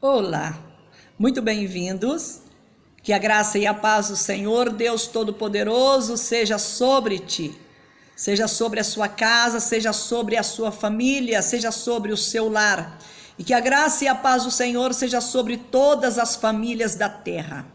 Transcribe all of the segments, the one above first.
Olá, muito bem-vindos. Que a graça e a paz do Senhor, Deus Todo-Poderoso, seja sobre ti, seja sobre a sua casa, seja sobre a sua família, seja sobre o seu lar. E que a graça e a paz do Senhor seja sobre todas as famílias da terra.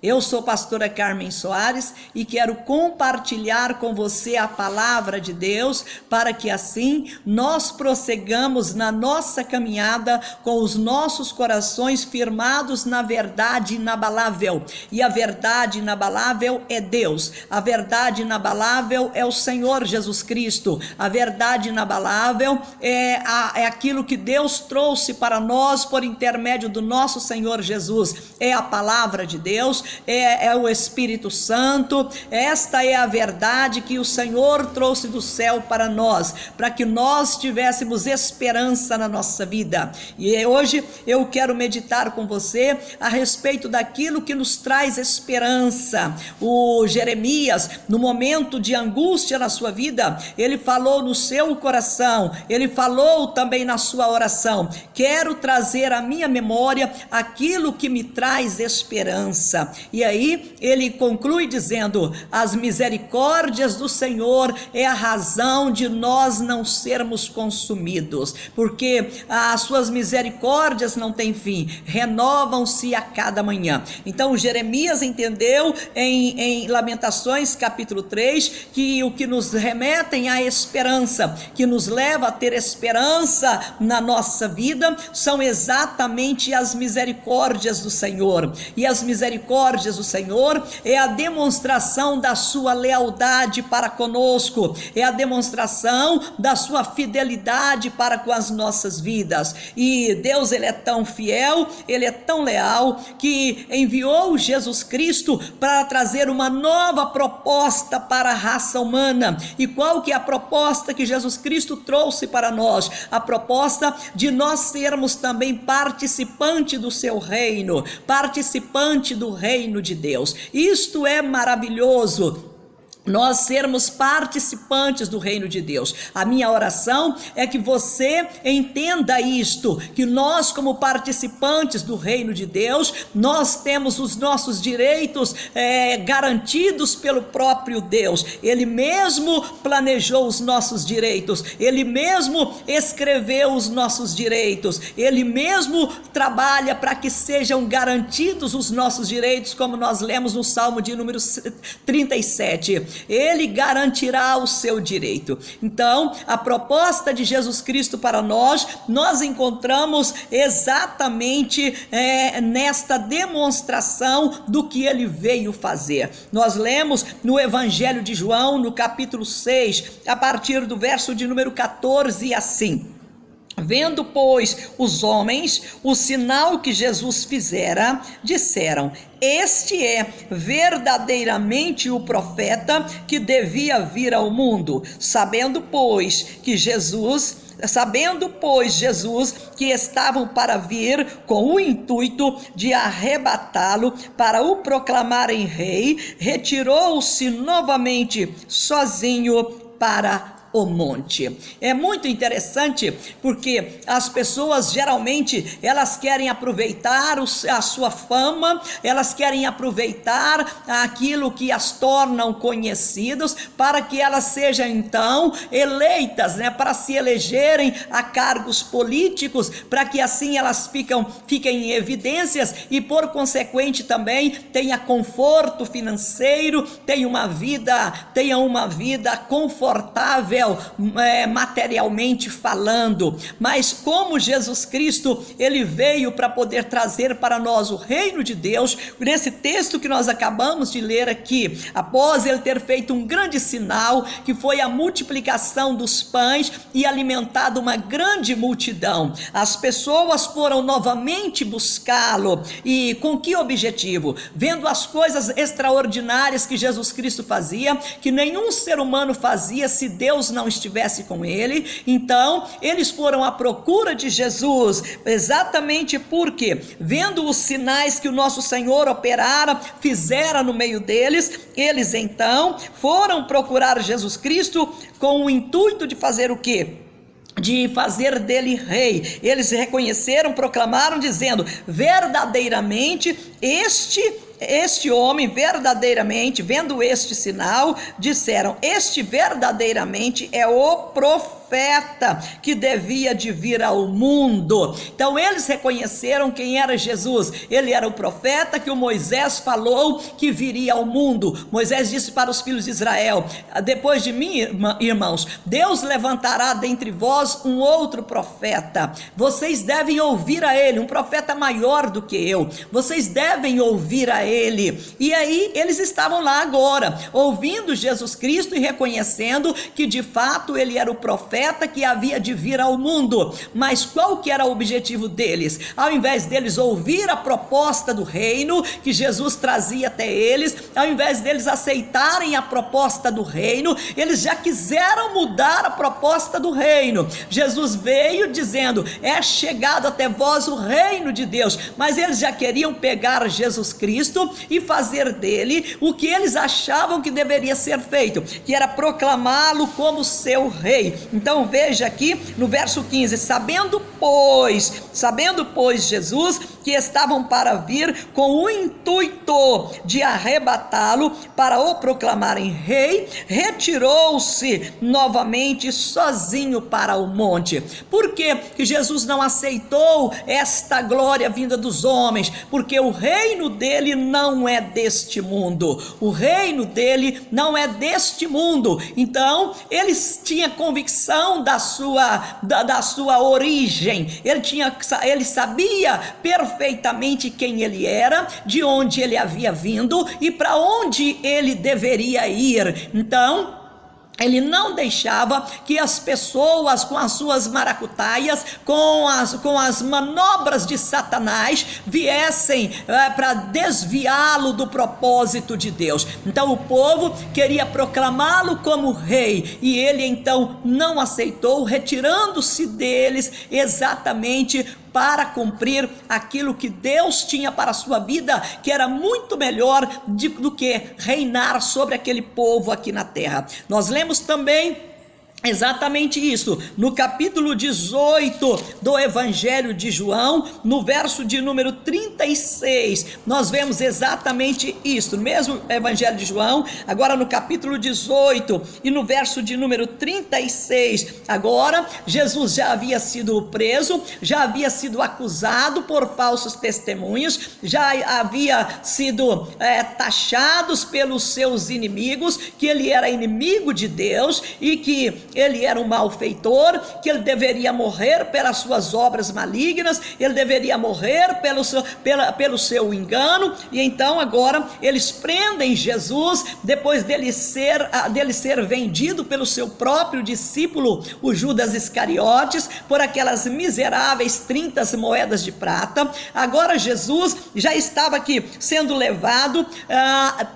Eu sou pastora Carmen Soares e quero compartilhar com você a palavra de Deus para que assim nós prosseguamos na nossa caminhada com os nossos corações firmados na verdade inabalável. E a verdade inabalável é Deus, a verdade inabalável é o Senhor Jesus Cristo, a verdade inabalável é aquilo que Deus trouxe para nós por intermédio do nosso Senhor Jesus, é a palavra de Deus, é o Espírito Santo. Esta é a verdade que o Senhor trouxe do céu para nós, para que nós tivéssemos esperança na nossa vida. E hoje eu quero meditar com você a respeito daquilo que nos traz esperança. O Jeremias, no momento de angústia na sua vida, ele falou no seu coração, ele falou também na sua oração: quero trazer à minha memória aquilo que me traz esperança. E aí ele conclui dizendo: as misericórdias do Senhor é a razão de nós não sermos consumidos, porque as suas misericórdias não têm fim, renovam-se a cada manhã. Então Jeremias entendeu em Lamentações capítulo 3 que o que nos remetem à esperança, que nos leva a ter esperança na nossa vida, são exatamente as misericórdias do Senhor. E as misericórdias do Senhor é a demonstração da sua lealdade para conosco, é a demonstração da sua fidelidade para com as nossas vidas. E Deus, ele é tão fiel, ele é tão leal, que enviou Jesus Cristo para trazer uma nova proposta para a raça humana. E qual que é a proposta que Jesus Cristo trouxe para nós? A proposta de nós sermos também participante do seu reino, participante do reino de Deus. Isto é maravilhoso, nós sermos participantes do reino de Deus. A minha oração é que você entenda isto, que nós, como participantes do reino de Deus, nós temos os nossos direitos garantidos pelo próprio Deus. Ele mesmo planejou os nossos direitos, ele mesmo escreveu os nossos direitos, ele mesmo trabalha para que sejam garantidos os nossos direitos, como nós lemos no Salmo de número 37. Ele garantirá o seu direito. Então, a proposta de Jesus Cristo para nós encontramos exatamente nesta demonstração do que ele veio fazer. Nós lemos no Evangelho de João, no capítulo 6, a partir do verso de número 14, assim: vendo, pois, os homens o sinal que Jesus fizera, disseram: este é verdadeiramente o profeta que devia vir ao mundo. Sabendo, pois, Jesus que estavam para vir com o intuito de arrebatá-lo para o proclamarem rei, retirou-se novamente sozinho para o monte. É muito interessante, porque as pessoas geralmente elas querem aproveitar a sua fama, elas querem aproveitar aquilo que as tornam conhecidas, para que elas sejam então eleitas, para se elegerem a cargos políticos, para que assim elas fiquem em evidências e por consequente também tenha conforto financeiro, tenha uma vida confortável materialmente falando. Mas como Jesus Cristo ele veio para poder trazer para nós o reino de Deus, nesse texto que nós acabamos de ler aqui, após ele ter feito um grande sinal, que foi a multiplicação dos pães e alimentado uma grande multidão, as pessoas foram novamente buscá-lo. E com que objetivo? Vendo as coisas extraordinárias que Jesus Cristo fazia, que nenhum ser humano fazia se Deus não estivesse com ele. Então eles foram à procura de Jesus, exatamente porque, vendo os sinais que o nosso Senhor fizera no meio deles, eles então foram procurar Jesus Cristo com o intuito de fazer o quê? de fazer dele rei. Eles reconheceram, proclamaram, dizendo: verdadeiramente este homem, verdadeiramente, vendo este sinal, disseram: este verdadeiramente é o profeta que devia de vir ao mundo. Então eles reconheceram quem era Jesus. Ele era o profeta que o Moisés falou que viria ao mundo. Moisés disse para os filhos de Israel: depois de mim, irmãos, Deus levantará dentre vós um outro profeta. Vocês devem ouvir a ele, um profeta maior do que eu. Vocês devem ouvir a ele. E aí eles estavam lá agora, ouvindo Jesus Cristo e reconhecendo que de fato ele era o profeta que havia de vir ao mundo. Mas qual que era o objetivo deles? Ao invés deles ouvir a proposta do reino que Jesus trazia até eles, ao invés deles aceitarem a proposta do reino, eles já quiseram mudar a proposta do reino. Jesus veio dizendo: é chegado até vós o reino de Deus, mas eles já queriam pegar Jesus Cristo e fazer dele o que eles achavam que deveria ser feito, que era proclamá-lo como seu rei. Então veja aqui no verso 15: sabendo pois Jesus que estavam para vir com o intuito de arrebatá-lo para o proclamarem rei, retirou-se novamente sozinho para o monte. Por que que Jesus não aceitou esta glória vinda dos homens? Porque o reino dele não é deste mundo. O reino dele não é deste mundo. Então ele tinha convicção da sua origem. Ele sabia perfeitamente quem ele era, de onde ele havia vindo e para onde ele deveria ir. Então ele não deixava que as pessoas, com as suas maracutaias, com as manobras de Satanás, viessem para desviá-lo do propósito de Deus. Então o povo queria proclamá-lo como rei, e ele então não aceitou, retirando-se deles exatamente para cumprir aquilo que Deus tinha para a sua vida, que era muito melhor do que reinar sobre aquele povo aqui na terra. Nós lemos também exatamente isso no capítulo 18 do Evangelho de João, no verso de número 36, nós vemos exatamente isso, no mesmo Evangelho de João, agora no capítulo 18 e no verso de número 36, agora Jesus já havia sido preso, já havia sido acusado por falsos testemunhos, já havia sido taxados pelos seus inimigos, que ele era inimigo de Deus e que ele era um malfeitor, que ele deveria morrer pelas suas obras malignas, ele deveria morrer pelo seu engano. E então agora eles prendem Jesus, depois dele ser vendido pelo seu próprio discípulo, o Judas Iscariotes, por aquelas miseráveis 30 moedas de prata. Agora Jesus já estava aqui sendo levado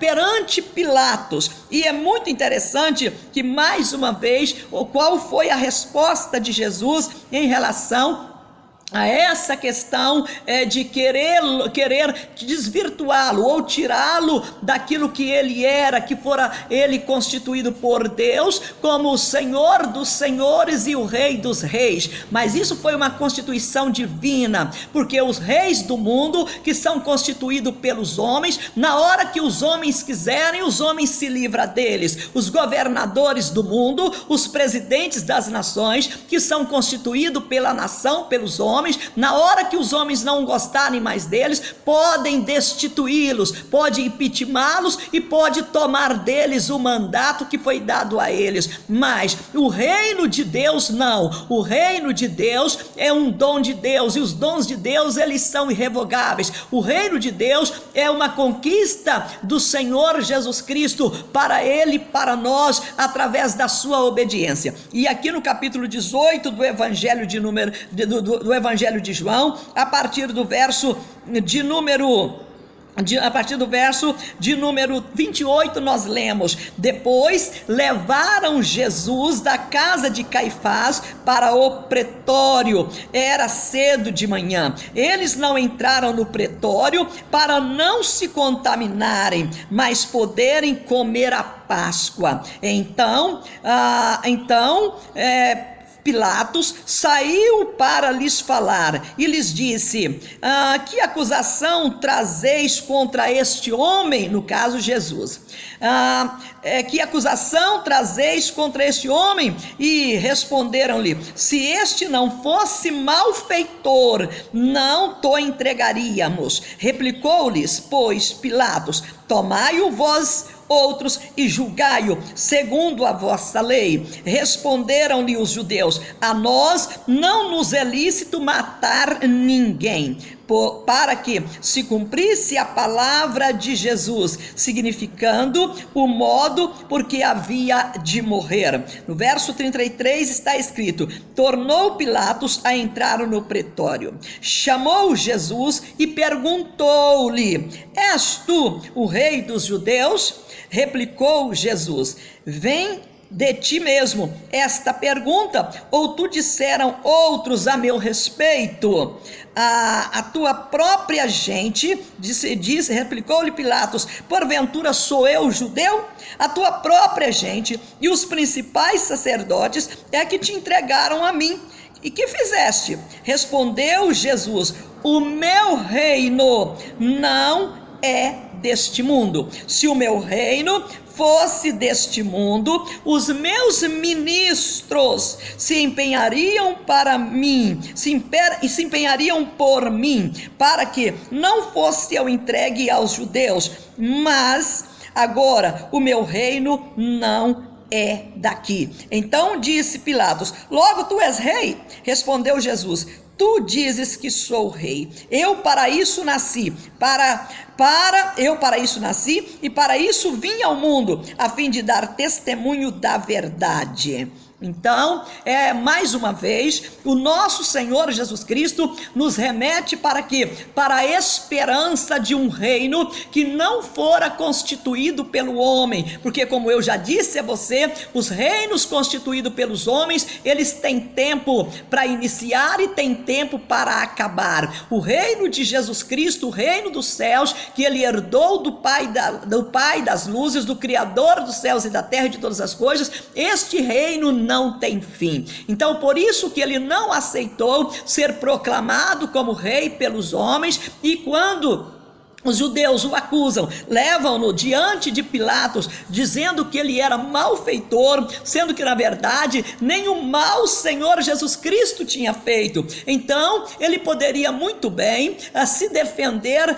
perante Pilatos, e é muito interessante que mais uma vez, qual foi a resposta de Jesus em relação a essa questão de querer desvirtuá-lo ou tirá-lo daquilo que ele era, que fora ele constituído por Deus como o Senhor dos senhores e o Rei dos reis. Mas isso foi uma constituição divina, porque os reis do mundo, que são constituídos pelos homens, na hora que os homens quiserem, os homens se livram deles. Os governadores do mundo, os presidentes das nações, que são constituídos pela nação, pelos homens, na hora que os homens não gostarem mais deles, podem destituí-los, pode impeachá-los e pode tomar deles o mandato que foi dado a eles. Mas o reino de Deus não. O reino de Deus é um dom de Deus, e os dons de Deus, eles são irrevogáveis. O reino de Deus é uma conquista do Senhor Jesus Cristo para ele, para nós, através da sua obediência. E aqui no capítulo 18 do Evangelho do Evangelho de João, a partir do verso de número 28, nós lemos: depois levaram Jesus da casa de Caifás para o pretório. Era cedo de manhã. Eles não entraram no pretório para não se contaminarem, mas poderem comer a Páscoa. Então Pilatos saiu para lhes falar e lhes disse: que acusação trazeis contra este homem? No caso, Jesus. Que acusação trazeis contra este homem? E responderam-lhe: se este não fosse malfeitor, não to entregaríamos. Replicou-lhes, pois, Pilatos: tomai-o vós outros e julgai-o segundo a vossa lei. Responderam-lhe os judeus: a nós não nos é lícito matar ninguém, para que se cumprisse a palavra de Jesus, significando o modo por que havia de morrer. No verso 33 está escrito: tornou Pilatos a entrar no pretório, chamou Jesus e perguntou-lhe: és tu o rei dos judeus? Replicou Jesus: vem de ti mesmo esta pergunta, ou tu disseram outros a meu respeito? A tua própria gente, replicou-lhe Pilatos: porventura sou eu judeu? A tua própria gente e os principais sacerdotes é que te entregaram a mim. E que fizeste? Respondeu Jesus: o meu reino não é deste mundo. Se o meu reino fosse deste mundo, os meus ministros se empenhariam para mim, se empenhariam por mim, para que não fosse eu entregue aos judeus. Mas agora o meu reino não é daqui. Então disse Pilatos: logo tu és rei? Respondeu Jesus: tu dizes que sou rei. Eu para isso nasci, eu para isso nasci e para isso vim ao mundo, a fim de dar testemunho da verdade. Então, mais uma vez, o nosso Senhor Jesus Cristo nos remete para quê? Para a esperança de um reino que não fora constituído pelo homem, porque como eu já disse a você, os reinos constituídos pelos homens, eles têm tempo para iniciar e têm tempo para acabar. O reino de Jesus Cristo, o reino dos céus, que ele herdou do Pai das luzes, do Criador dos céus e da terra e de todas as coisas, este reino não tem fim. Então, por isso que ele não aceitou ser proclamado como rei pelos homens, e quando os judeus o acusam, levam-no diante de Pilatos, dizendo que ele era malfeitor, sendo que na verdade nenhum mal o Senhor Jesus Cristo tinha feito. Então ele poderia muito bem se defender,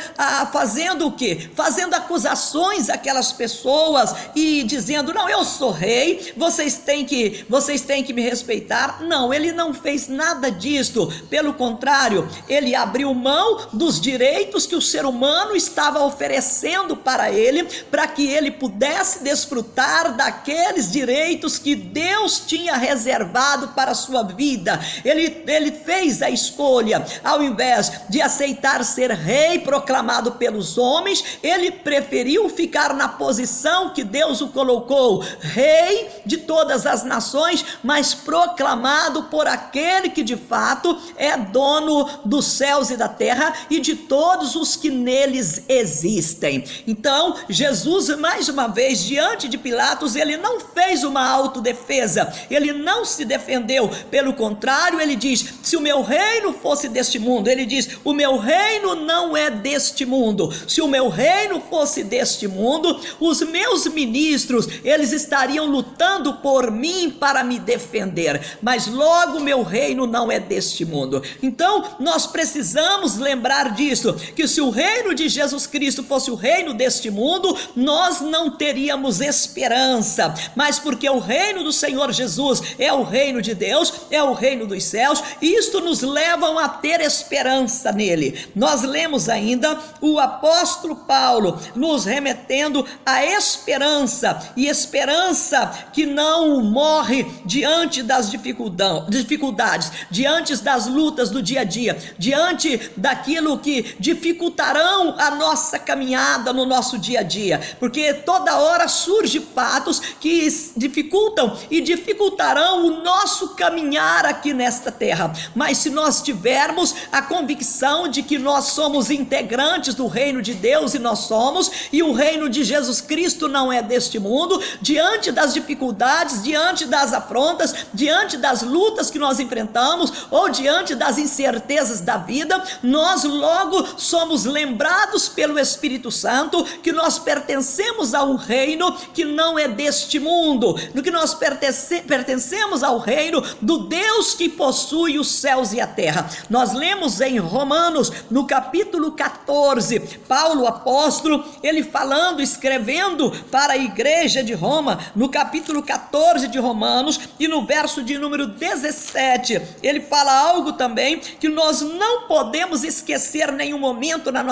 fazendo o quê? Fazendo acusações àquelas pessoas e dizendo: não, eu sou rei, vocês têm que me respeitar. Não, ele não fez nada disto. Pelo contrário, ele abriu mão dos direitos que o ser humano estava oferecendo para ele, para que ele pudesse desfrutar daqueles direitos que Deus tinha reservado para a sua vida. Ele fez a escolha, ao invés de aceitar ser rei proclamado pelos homens, ele preferiu ficar na posição que Deus o colocou, rei de todas as nações, mas proclamado por aquele que de fato é dono dos céus e da terra e de todos os que neles existem. Então Jesus, mais uma vez, diante de Pilatos, ele não fez uma autodefesa, ele não se defendeu. Pelo contrário, ele diz: se o meu reino fosse deste mundo, ele diz: o meu reino não é deste mundo. Se o meu reino fosse deste mundo, os meus ministros, eles estariam lutando por mim para me defender, mas logo meu reino não é deste mundo. Então nós precisamos lembrar disso, que se o reino de Jesus Cristo fosse o reino deste mundo, nós não teríamos esperança, mas porque o reino do Senhor Jesus é o reino de Deus, é o reino dos céus, isto nos leva a ter esperança nele. Nós lemos ainda o apóstolo Paulo nos remetendo à esperança, e esperança que não morre diante das dificuldades, diante das lutas do dia a dia, diante daquilo que dificultarão a nossa caminhada no nosso dia a dia, porque toda hora surge fatos que dificultam e dificultarão o nosso caminhar aqui nesta terra. Mas se nós tivermos a convicção de que nós somos integrantes do reino de Deus, e nós somos, e o reino de Jesus Cristo não é deste mundo, diante das dificuldades, diante das afrontas, diante das lutas que nós enfrentamos, ou diante das incertezas da vida, nós logo somos lembrados pelo Espírito Santo que nós pertencemos a um reino que não é deste mundo, no que nós pertencemos ao reino do Deus que possui os céus e a terra. Nós lemos em Romanos, no capítulo 14, Paulo apóstolo, ele falando, escrevendo para a igreja de Roma, no capítulo 14 de Romanos, e no verso de número 17, ele fala algo também que nós não podemos esquecer em nenhum momento da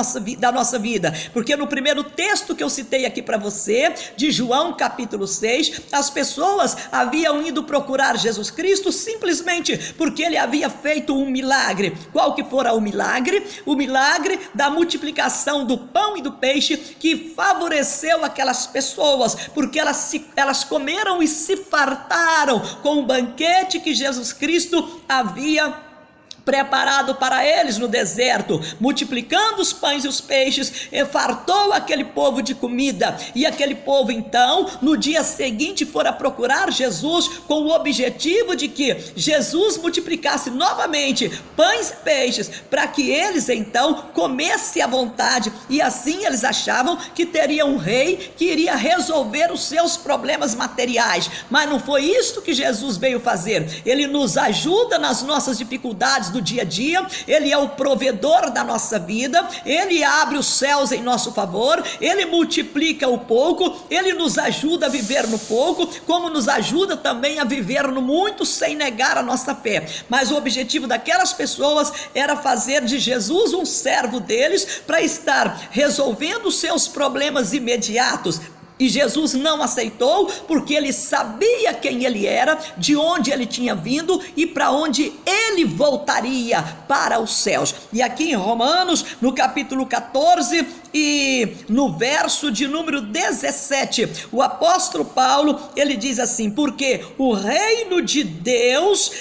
nossa vida, porque no primeiro texto que eu citei aqui para você, de João capítulo 6, as pessoas haviam ido procurar Jesus Cristo simplesmente porque ele havia feito um milagre. Qual que fora o milagre? O milagre da multiplicação do pão e do peixe, que favoreceu aquelas pessoas, porque elas comeram e se fartaram com o banquete que Jesus Cristo havia preparado para eles no deserto, multiplicando os pães e os peixes, fartou aquele povo de comida, e aquele povo então, no dia seguinte, fora procurar Jesus, com o objetivo de que Jesus multiplicasse novamente pães e peixes, para que eles então comessem à vontade, e assim eles achavam que teria um rei que iria resolver os seus problemas materiais. Mas não foi isto que Jesus veio fazer. Ele nos ajuda nas nossas dificuldades do dia a dia, ele é o provedor da nossa vida, ele abre os céus em nosso favor, ele multiplica o pouco, ele nos ajuda a viver no pouco, como nos ajuda também a viver no muito, sem negar a nossa fé. Mas o objetivo daquelas pessoas era fazer de Jesus um servo deles, para estar resolvendo os seus problemas imediatos. E Jesus não aceitou, porque ele sabia quem ele era, de onde ele tinha vindo e para onde ele voltaria, para os céus. E aqui em Romanos, no capítulo 14 e no verso de número 17, o apóstolo Paulo, ele diz assim: porque o reino de Deus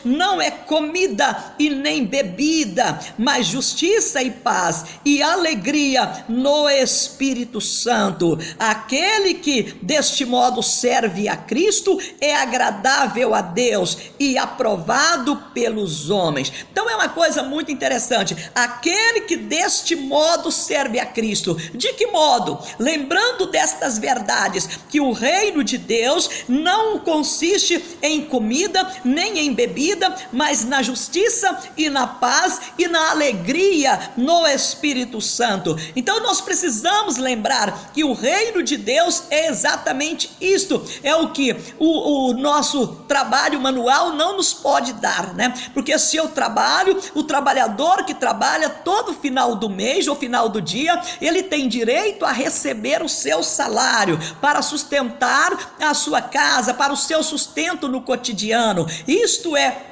não é comida e nem bebida, mas justiça e paz e alegria no Espírito Santo. Aquele que deste modo serve a Cristo é agradável a Deus e aprovado pelos homens. Então é uma coisa muito interessante, aquele que deste modo serve a Cristo. De que modo? Lembrando destas verdades, que o reino de Deus não consiste em comida nem em bebida, mas na justiça e na paz e na alegria no Espírito Santo. Então nós precisamos lembrar que o reino de Deus é exatamente isto, é o que o nosso trabalho manual não nos pode dar, né? Porque se eu trabalho, o trabalhador que trabalha todo final do mês ou final do dia, ele tem direito a receber o seu salário para sustentar a sua casa, para o seu sustento no cotidiano. Isto é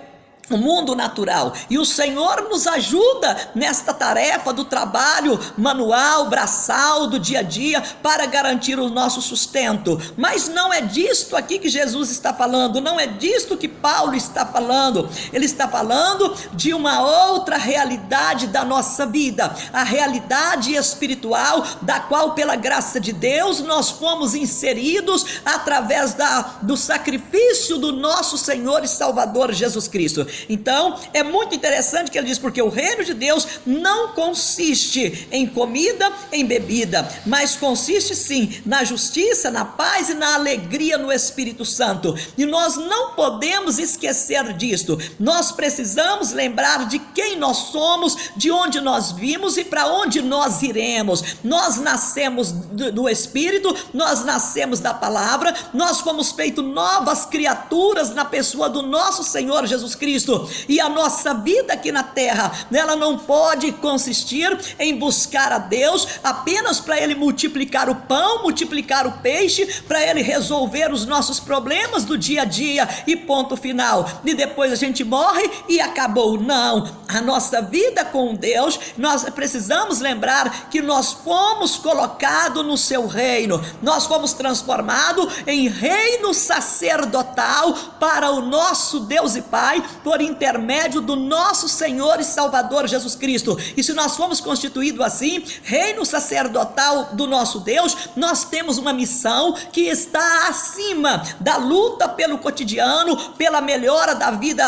o mundo natural, e o Senhor nos ajuda nesta tarefa do trabalho manual, braçal, do dia a dia, para garantir o nosso sustento. Mas não é disto aqui que Jesus está falando, não é disto que Paulo está falando. Ele está falando de uma outra realidade da nossa vida, a realidade espiritual, da qual pela graça de Deus nós fomos inseridos através do sacrifício do nosso Senhor e Salvador Jesus Cristo. Então é muito interessante que ele diz: porque o reino de Deus não consiste em comida, em bebida, mas consiste sim na justiça, na paz e na alegria no Espírito Santo. E nós não podemos esquecer disto. Nós precisamos lembrar de quem nós somos, de onde nós vimos e para onde nós iremos. Nós nascemos do Espírito, nós nascemos da palavra, nós fomos feitos novas criaturas na pessoa do nosso Senhor Jesus Cristo. Cristo. E a nossa vida aqui na terra, ela não pode consistir em buscar a Deus apenas para Ele multiplicar o pão, multiplicar o peixe, para Ele resolver os nossos problemas do dia a dia e ponto final, e depois a gente morre e acabou. Não, a nossa vida com Deus, nós precisamos lembrar que nós fomos colocados no seu reino, nós fomos transformados em reino sacerdotal para o nosso Deus e Pai, por intermédio do nosso Senhor e Salvador Jesus Cristo. E se nós fomos constituídos assim, reino sacerdotal do nosso Deus, nós temos uma missão que está acima da luta pelo cotidiano, pela melhora da vida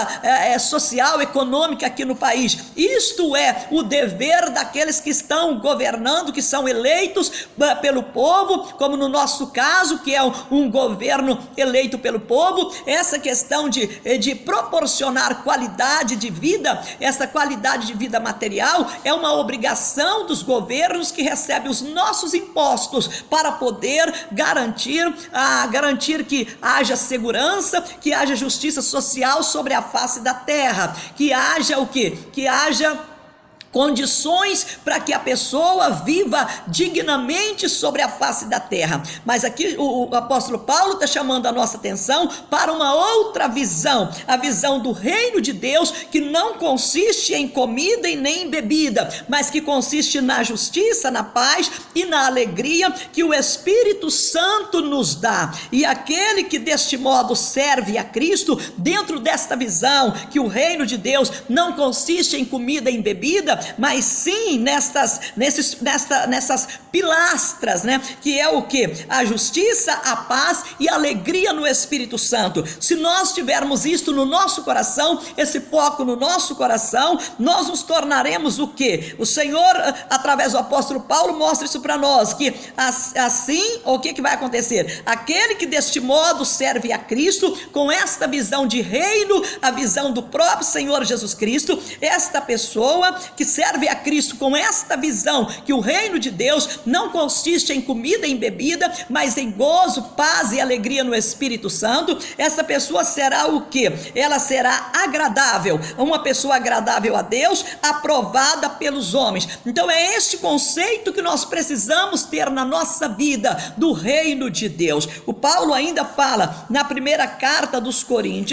social, econômica aqui no país. Isto é o dever daqueles que estão governando, que são eleitos pelo povo, como no nosso caso, que é um governo eleito pelo povo. Essa questão de proporcionar qualidade de vida, essa qualidade de vida material, é uma obrigação dos governos que recebem os nossos impostos para poder garantir que haja segurança, que haja justiça social sobre a face da terra, que haja o quê? Que haja condições para que a pessoa viva dignamente sobre a face da terra. Mas aqui o apóstolo Paulo está chamando a nossa atenção para uma outra visão, a visão do reino de Deus, que não consiste em comida e nem em bebida, mas que consiste na justiça, na paz e na alegria que o Espírito Santo nos dá. E aquele que deste modo serve a Cristo, dentro desta visão que o reino de Deus não consiste em comida e em bebida, mas sim nessas pilastras, né? Que é o que? A justiça, a paz e a alegria no Espírito Santo. Se nós tivermos isto no nosso coração, esse foco no nosso coração, nós nos tornaremos o que? O Senhor, através do apóstolo Paulo, mostra isso para nós, que assim, o que vai acontecer? Aquele que deste modo serve a Cristo, com esta visão de reino, a visão do próprio Senhor Jesus Cristo, esta pessoa que serve a Cristo com esta visão, que o reino de Deus não consiste em comida e em bebida, mas em gozo, paz e alegria no Espírito Santo, essa pessoa será o que? Ela será agradável, uma pessoa agradável a Deus, aprovada pelos homens. Então é este conceito que nós precisamos ter na nossa vida, do reino de Deus. O Paulo ainda fala na primeira carta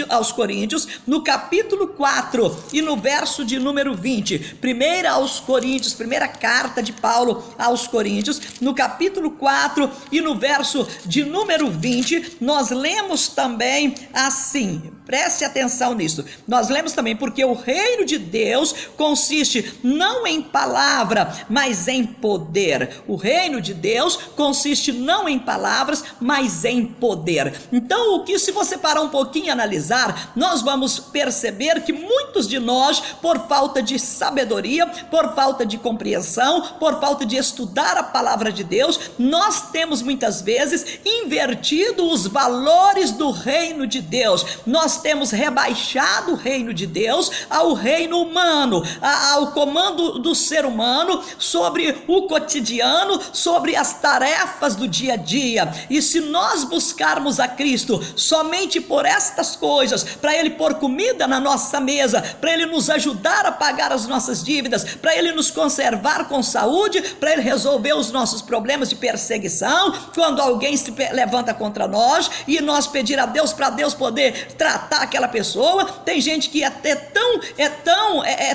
aos Coríntios, no capítulo 4 e no verso de número 20, primeira carta de Paulo aos Coríntios, no capítulo 4 e no verso de número 20, nós lemos também assim, preste atenção nisso, nós lemos também: porque o reino de Deus consiste não em palavra, mas em poder. O reino de Deus consiste não em palavras, mas em poder. Então, o que, se você parar um pouquinho e analisar, nós vamos perceber que muitos de nós, por falta de sabedoria, por falta de compreensão, por falta de estudar a palavra de Deus, nós temos muitas vezes invertido os valores do reino de Deus. Nós temos rebaixado o reino de Deus ao reino humano, ao comando do ser humano sobre o cotidiano, sobre as tarefas do dia a dia. E se nós buscarmos a Cristo somente por estas coisas, para Ele pôr comida na nossa mesa, para Ele nos ajudar a pagar as nossas dívidas, para Ele nos conservar com saúde, para Ele resolver os nossos problemas de perseguição, quando alguém se levanta contra nós e nós pedir a Deus, para Deus poder tratar aquela pessoa. Tem gente que é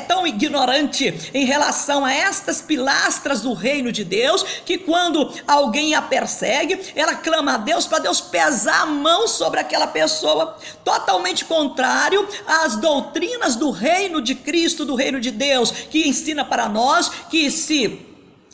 tão ignorante em relação a estas pilastras do reino de Deus, que quando alguém a persegue, ela clama a Deus para Deus pesar a mão sobre aquela pessoa, totalmente contrário às doutrinas do reino de Cristo, do reino de Deus, que ensina para nós que se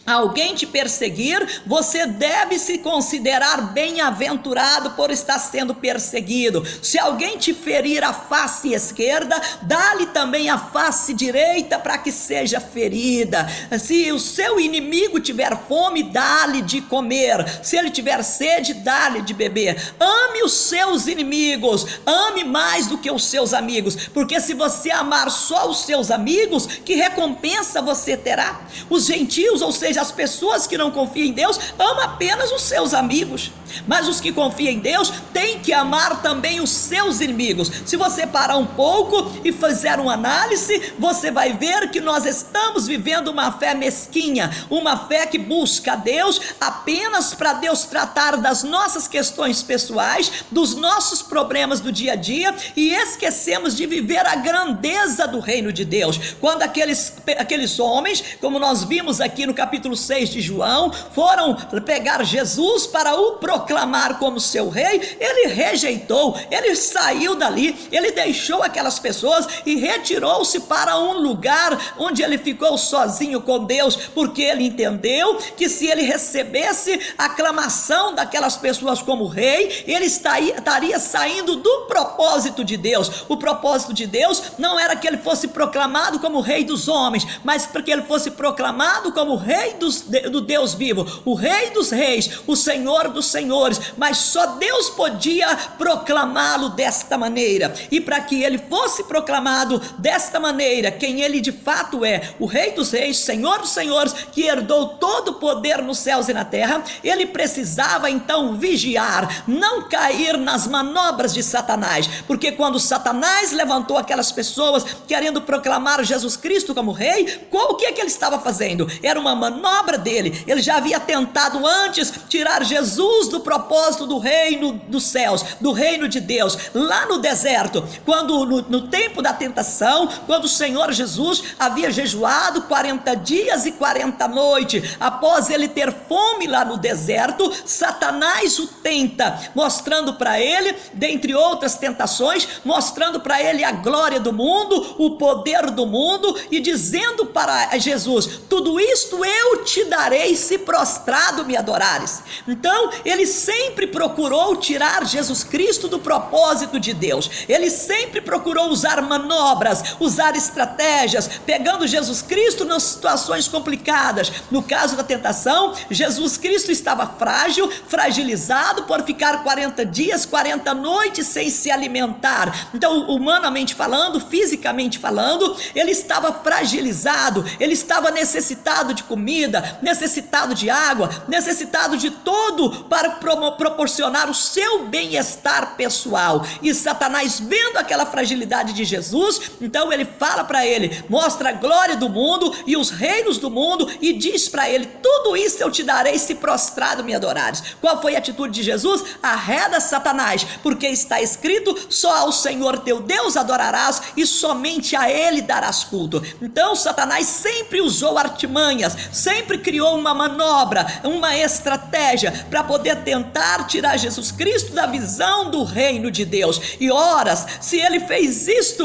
alguém te perseguir, você deve se considerar bem-aventurado por estar sendo perseguido. Se alguém te ferir a face esquerda, dá-lhe também a face direita para que seja ferida. Se o seu inimigo tiver fome, dá-lhe de comer. Se ele tiver sede, dá-lhe de beber. Ame os seus inimigos, ame mais do que os seus amigos, porque se você amar só os seus amigos, que recompensa você terá? Os gentios, ou seja, seja, as pessoas que não confiam em Deus amam apenas os seus amigos, mas os que confiam em Deus têm que amar também os seus inimigos. Se você parar um pouco e fizer uma análise, você vai ver que nós estamos vivendo uma fé mesquinha, uma fé que busca a Deus apenas para Deus tratar das nossas questões pessoais, dos nossos problemas do dia a dia, e esquecemos de viver a grandeza do reino de Deus. Quando aqueles homens, como nós vimos aqui no capítulo 6 de João, foram pegar Jesus para o proclamar como seu rei, ele rejeitou, ele saiu dali, ele deixou aquelas pessoas e retirou-se para um lugar onde ele ficou sozinho com Deus, porque ele entendeu que se ele recebesse a aclamação daquelas pessoas como rei, ele estaria saindo do propósito de Deus. O propósito de Deus não era que ele fosse proclamado como rei dos homens, mas para que ele fosse proclamado como rei do Deus vivo, o rei dos reis, o Senhor dos senhores. Mas só Deus podia proclamá-lo desta maneira, e para que ele fosse proclamado desta maneira, quem ele de fato é, o rei dos reis, Senhor dos senhores, que herdou todo o poder nos céus e na terra, ele precisava então vigiar, não cair nas manobras de Satanás, porque quando Satanás levantou aquelas pessoas querendo proclamar Jesus Cristo como rei, o que é que ele estava fazendo? Era uma manobra dele. Ele já havia tentado antes tirar Jesus do propósito do reino dos céus, do reino de Deus, lá no deserto, quando no tempo da tentação, quando o Senhor Jesus havia jejuado 40 dias e 40 noites, após ele ter fome lá no deserto, Satanás o tenta, mostrando para ele, dentre outras tentações, mostrando para ele a glória do mundo, o poder do mundo, e dizendo para Jesus: tudo isto eu te darei se prostrado me adorares. Então ele sempre procurou tirar Jesus Cristo do propósito de Deus, ele sempre procurou usar manobras, usar estratégias, pegando Jesus Cristo nas situações complicadas. No caso da tentação, Jesus Cristo estava frágil, fragilizado por ficar 40 dias, 40 noites sem se alimentar. Então, humanamente falando, fisicamente falando, ele estava fragilizado, ele estava necessitado de comida, necessitado de água, necessitado de tudo para proporcionar o seu bem-estar pessoal. E Satanás, vendo aquela fragilidade de Jesus, então ele fala para ele, mostra a glória do mundo e os reinos do mundo, e diz para ele: tudo isso eu te darei se prostrado me adorares. Qual foi a atitude de Jesus? Arreda Satanás, porque está escrito: só ao Senhor teu Deus adorarás e somente a ele darás culto. Então Satanás sempre usou artimanhas, sempre criou uma manobra, uma estratégia para poder tentar tirar Jesus Cristo da visão do reino de Deus. E horas, se ele fez isto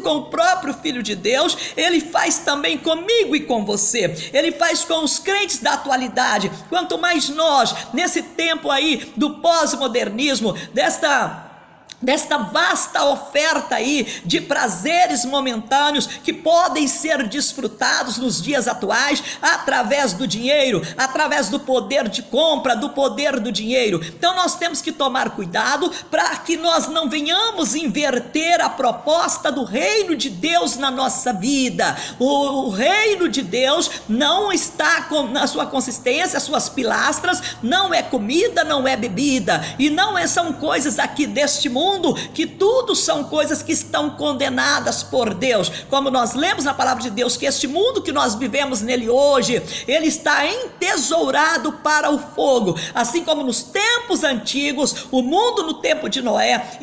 com o próprio Filho de Deus, ele faz também comigo e com você, ele faz com os crentes da atualidade. Quanto mais nós, nesse tempo aí do pós-modernismo, desta vasta oferta aí de prazeres momentâneos que podem ser desfrutados nos dias atuais através do dinheiro, através do poder de compra, do poder do dinheiro. Então nós temos que tomar cuidado para que nós não venhamos inverter a proposta do reino de Deus na nossa vida. O reino de Deus não está na sua consistência, as suas pilastras, não é comida, não é bebida, e não são coisas aqui deste mundo, que tudo são coisas que estão condenadas por Deus. Como nós lemos na palavra de Deus, que este mundo que nós vivemos nele hoje, ele está entesourado para o fogo, assim como nos tempos antigos, o mundo no tempo de Noé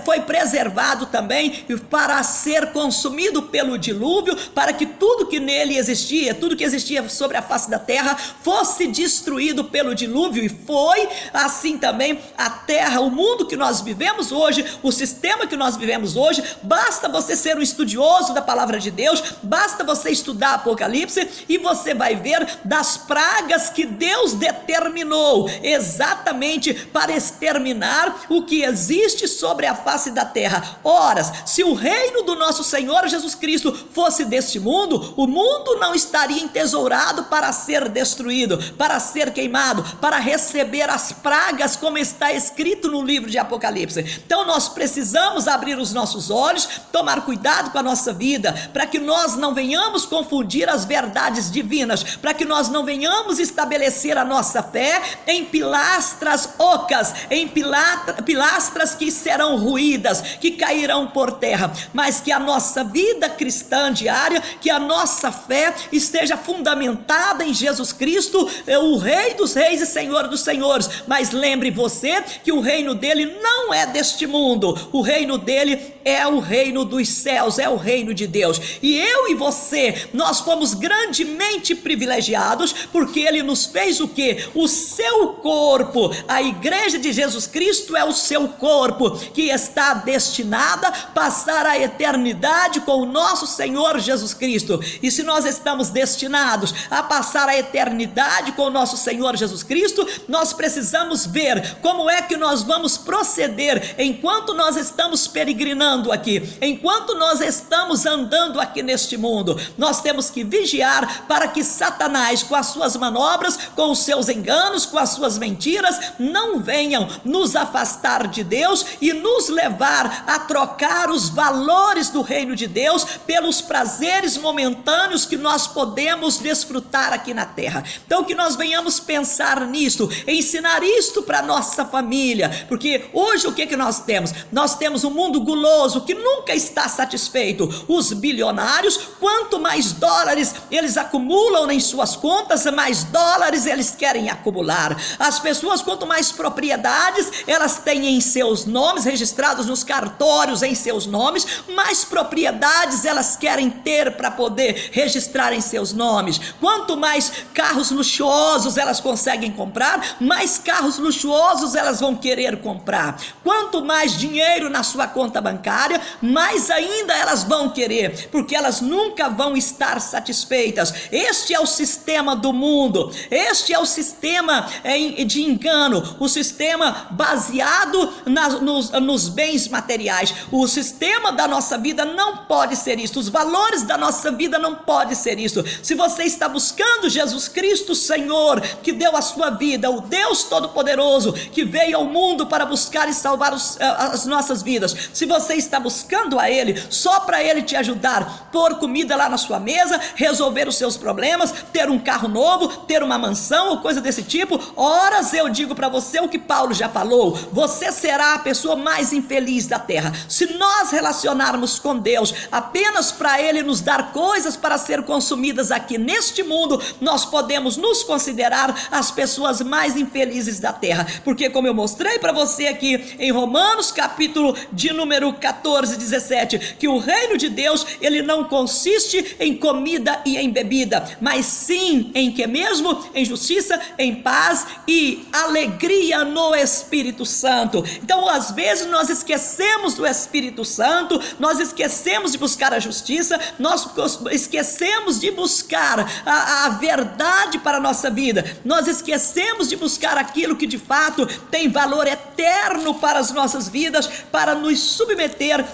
foi preservado também para ser consumido pelo dilúvio, para que tudo que nele existia, tudo que existia sobre a face da terra, fosse destruído pelo dilúvio. E foi assim também a terra, o mundo que nós vivemos hoje, o sistema que nós vivemos hoje. Basta você ser um estudioso da palavra de Deus, basta você estudar Apocalipse, e você vai ver das pragas que Deus determinou exatamente para exterminar o que existe sobre a face da terra. Ora, se o reino do nosso Senhor Jesus Cristo fosse deste mundo, o mundo não estaria entesourado para ser destruído, para ser queimado, para receber as pragas, como está escrito no livro de Apocalipse. Apocalipse. Então nós precisamos abrir os nossos olhos, tomar cuidado com a nossa vida, para que nós não venhamos confundir as verdades divinas, para que nós não venhamos estabelecer a nossa fé em pilastras ocas, em pilastras que serão ruídas, que cairão por terra, mas que a nossa vida cristã diária, que a nossa fé esteja fundamentada em Jesus Cristo, o Rei dos Reis e Senhor dos Senhores. Mas lembre você que o reino dele não é deste mundo, o reino dele é o reino dos céus, é o reino de Deus. E eu e você, nós fomos grandemente privilegiados, porque ele nos fez o quê? O seu corpo. A igreja de Jesus Cristo é o seu corpo, que está destinada a passar a eternidade com o nosso Senhor Jesus Cristo. E se nós estamos destinados a passar a eternidade com o nosso Senhor Jesus Cristo, nós precisamos ver como é que nós vamos proceder enquanto nós estamos peregrinando aqui, enquanto nós estamos andando aqui neste mundo. Nós temos que vigiar para que Satanás, com as suas manobras, com os seus enganos, com as suas mentiras, não venham nos afastar de Deus e nos levar a trocar os valores do reino de Deus pelos prazeres momentâneos que nós podemos desfrutar aqui na terra. Então que nós venhamos pensar nisto, ensinar isto para nossa família, porque hoje o que nós temos? Nós temos um mundo guloso que nunca está satisfeito. Os bilionários, quanto mais dólares eles acumulam em suas contas, mais dólares eles querem acumular. As pessoas, quanto mais propriedades elas têm em seus nomes, registrados nos cartórios em seus nomes, mais propriedades elas querem ter para poder registrar em seus nomes. Quanto mais carros luxuosos elas conseguem comprar, mais carros luxuosos elas vão querer comprar. Quanto mais dinheiro na sua conta bancária, mais ainda elas vão querer, porque elas nunca vão estar satisfeitas. Este é o sistema do mundo, este é o sistema de engano, o sistema baseado nos bens materiais. O sistema da nossa vida não pode ser isto, os valores da nossa vida não pode ser isto. Se você está buscando Jesus Cristo Senhor, que deu a sua vida, o Deus Todo-Poderoso, que veio ao mundo para buscar e salvar as nossas vidas, se você está buscando a Ele, só para Ele te ajudar, pôr comida lá na sua mesa, resolver os seus problemas, ter um carro novo, ter uma mansão ou coisa desse tipo, horas eu digo para você o que Paulo já falou: você será a pessoa mais infeliz da terra. Se nós relacionarmos com Deus apenas para Ele nos dar coisas para ser consumidas aqui neste mundo, nós podemos nos considerar as pessoas mais infelizes da terra, porque como eu mostrei para você aqui em Romanos capítulo de número 14, 17, que o reino de Deus ele não consiste em comida e em bebida, mas sim em que mesmo? Em justiça, em paz e alegria no Espírito Santo. Então às vezes nós esquecemos do Espírito Santo, nós esquecemos de buscar a justiça, nós esquecemos de buscar a verdade para a nossa vida, nós esquecemos de buscar aquilo que de fato tem valor eterno para as nossas vidas, para nos submeter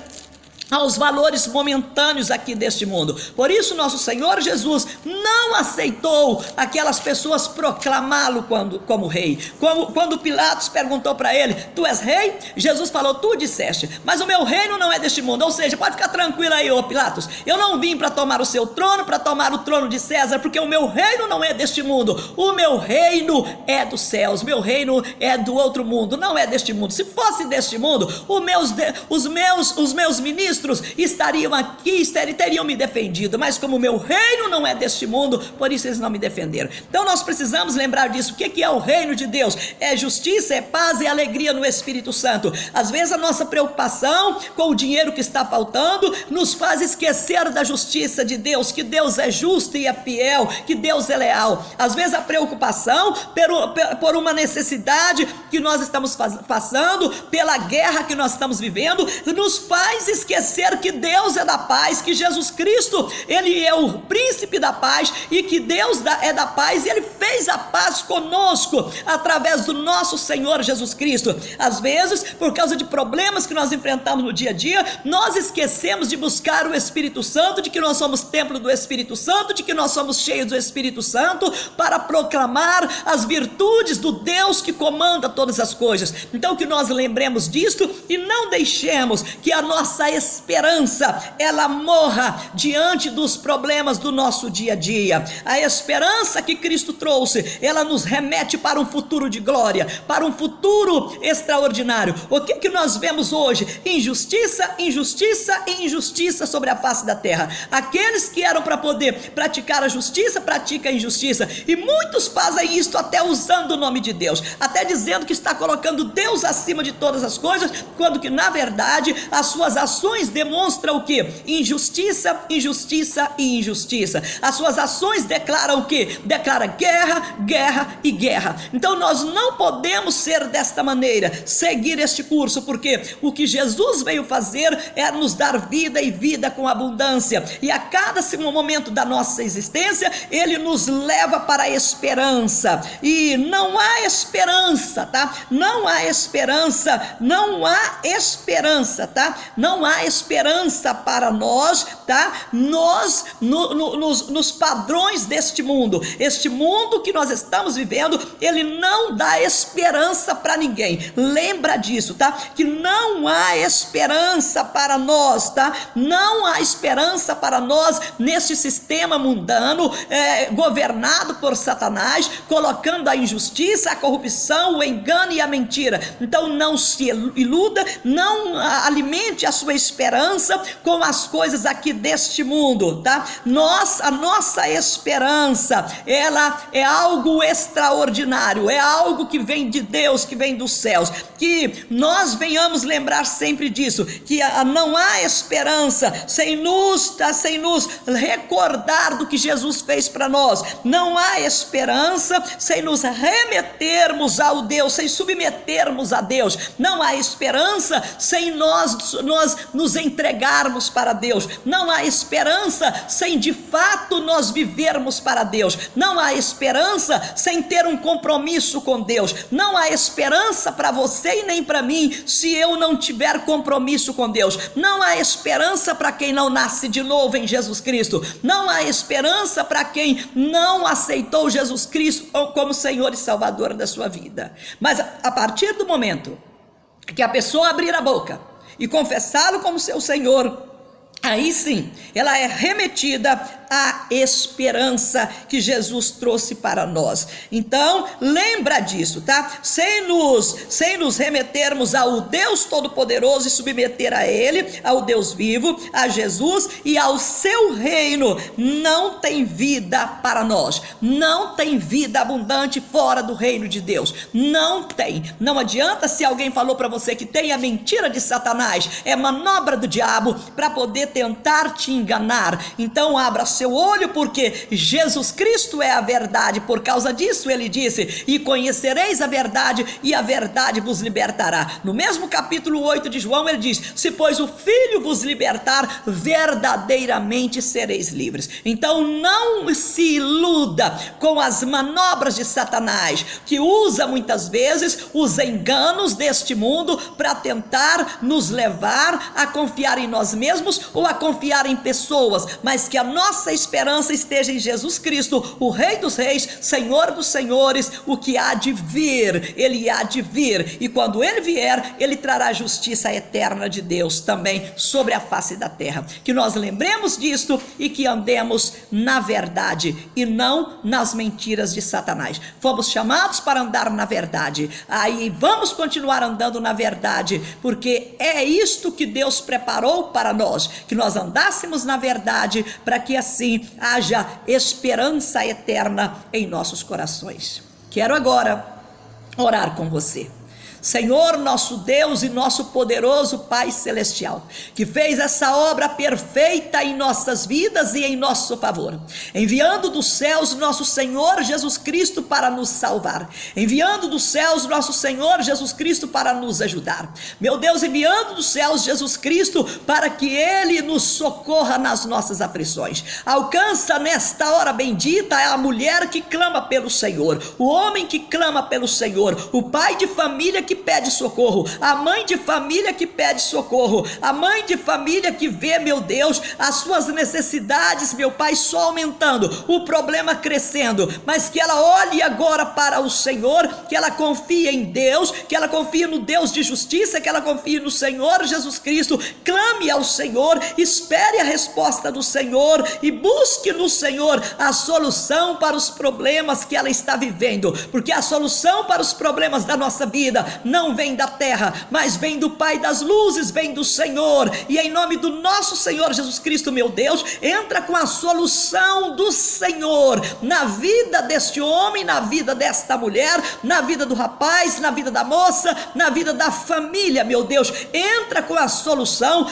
aos valores momentâneos aqui deste mundo. Por isso nosso Senhor Jesus não aceitou aquelas pessoas proclamá-lo como rei. Quando Pilatos perguntou para ele: tu és rei? Jesus falou: tu disseste, mas o meu reino não é deste mundo. Ou seja, pode ficar tranquilo aí, ô Pilatos, eu não vim para tomar o seu trono, para tomar o trono de César, porque o meu reino não é deste mundo, o meu reino é dos céus, meu reino é do outro mundo, não é deste mundo. Se fosse deste mundo, os meus ministros estariam aqui, teriam me defendido, mas como o meu reino não é deste mundo, por isso eles não me defenderam. Então nós precisamos lembrar disso. O que é o reino de Deus? É justiça, é paz e alegria no Espírito Santo. Às vezes a nossa preocupação com o dinheiro que está faltando nos faz esquecer da justiça de Deus, que Deus é justo e é fiel, que Deus é leal. Às vezes a preocupação por uma necessidade que nós estamos passando, pela guerra que nós estamos vivendo, nos faz esquecer reconhecer que Deus é da paz, que Jesus Cristo, ele é o príncipe da paz, e que Deus é da paz, e ele fez a paz conosco através do nosso Senhor Jesus Cristo. Às vezes, por causa de problemas que nós enfrentamos no dia a dia, nós esquecemos de buscar o Espírito Santo, de que nós somos templo do Espírito Santo, de que nós somos cheios do Espírito Santo, para proclamar as virtudes do Deus que comanda todas as coisas. Então que nós lembremos disto e não deixemos que a nossa esperança ela morra diante dos problemas do nosso dia a dia. A esperança que Cristo trouxe, ela nos remete para um futuro de glória, para um futuro extraordinário. O que nós vemos hoje? Injustiça, injustiça e injustiça sobre a face da terra. Aqueles que eram para poder praticar a justiça, praticam a injustiça, e muitos fazem isto até usando o nome de Deus, até dizendo que está colocando Deus acima de todas as coisas, quando que na verdade as suas ações demonstram o que? Injustiça, injustiça e injustiça. As suas ações declaram o que? Declara guerra, guerra e guerra. Então nós não podemos ser desta maneira, seguir este curso, porque o que Jesus veio fazer é nos dar vida e vida com abundância, e a cada momento da nossa existência ele nos leva para a esperança. E não há esperança, tá? Não há esperança, não há esperança, tá? Não há esperança para nós, tá? Nós nos padrões deste mundo, este mundo que nós estamos vivendo, ele não dá esperança para ninguém. Lembra disso, tá? Que não há esperança para nós, tá? Não há esperança para nós neste sistema mundano, governado por Satanás, colocando a injustiça, a corrupção, o engano e a mentira. Então não se iluda, não alimente a sua esperança com as coisas aqui deste mundo, tá? A nossa esperança, ela é algo extraordinário, é algo que vem de Deus, que vem dos céus. Que nós venhamos lembrar sempre disso, que não há esperança sem nos recordar do que Jesus fez para nós. Não há esperança sem nos remetermos ao Deus, sem submetermos a Deus. Não há esperança sem nós nos entregarmos para Deus. Não há esperança sem de fato nós vivermos para Deus. Não há esperança sem ter um compromisso com Deus. Não há esperança para você e nem para mim se eu não tiver compromisso com Deus. Não há esperança para quem não nasce de novo em Jesus Cristo. Não há esperança para quem não aceitou Jesus Cristo como Senhor e Salvador da sua vida. Mas a partir do momento que a pessoa abrir a boca e confessá-lo como seu Senhor, aí sim, ela é remetida à esperança que Jesus trouxe para nós. Então, lembra disso, tá? Sem nos remetermos ao Deus Todo-Poderoso e submeter a Ele, ao Deus vivo, a Jesus e ao seu reino, não tem vida para nós. Não tem vida abundante fora do reino de Deus. Não tem. Não adianta se alguém falou para você que tem a mentira de Satanás, é manobra do diabo para poder tentar te enganar. Então abra seu olho, porque Jesus Cristo é a verdade. Por causa disso ele disse: e conhecereis a verdade, e a verdade vos libertará. No mesmo capítulo 8 de João ele diz: se pois o Filho vos libertar, verdadeiramente sereis livres. Então não se iluda com as manobras de Satanás, que usa muitas vezes os enganos deste mundo para tentar nos levar a confiar em nós mesmos ou a confiar em pessoas, mas que a nossa esperança esteja em Jesus Cristo, o Rei dos Reis, Senhor dos Senhores, o que há de vir. Ele há de vir, e quando ele vier, ele trará a justiça eterna de Deus também sobre a face da terra. Que nós lembremos disto e que andemos na verdade e não nas mentiras de Satanás. Fomos chamados para andar na verdade, aí vamos continuar andando na verdade, porque é isto que Deus preparou para nós, que nós andássemos na verdade, para que assim haja esperança eterna em nossos corações. Quero agora orar com você. Senhor, nosso Deus e nosso poderoso Pai Celestial, que fez essa obra perfeita em nossas vidas e em nosso favor, enviando dos céus nosso Senhor Jesus Cristo para nos salvar, enviando dos céus nosso Senhor Jesus Cristo para nos ajudar, meu Deus, enviando dos céus Jesus Cristo para que Ele nos socorra nas nossas aflições. Alcança nesta hora bendita a mulher que clama pelo Senhor, o homem que clama pelo Senhor, o pai de família que pede socorro, a mãe de família que pede socorro, a mãe de família que vê, meu Deus, as suas necessidades, meu Pai, só aumentando, o problema crescendo, mas que ela olhe agora para o Senhor, que ela confie em Deus, que ela confie no Deus de justiça, que ela confie no Senhor Jesus Cristo, clame ao Senhor, espere a resposta do Senhor e busque no Senhor a solução para os problemas que ela está vivendo, porque a solução para os problemas da nossa vida não vem da terra, mas vem do Pai das luzes, vem do Senhor. E em nome do nosso Senhor Jesus Cristo, meu Deus, entra com a solução do Senhor na vida deste homem, na vida desta mulher, na vida do rapaz, na vida da moça, na vida da família, meu Deus, entra com a solução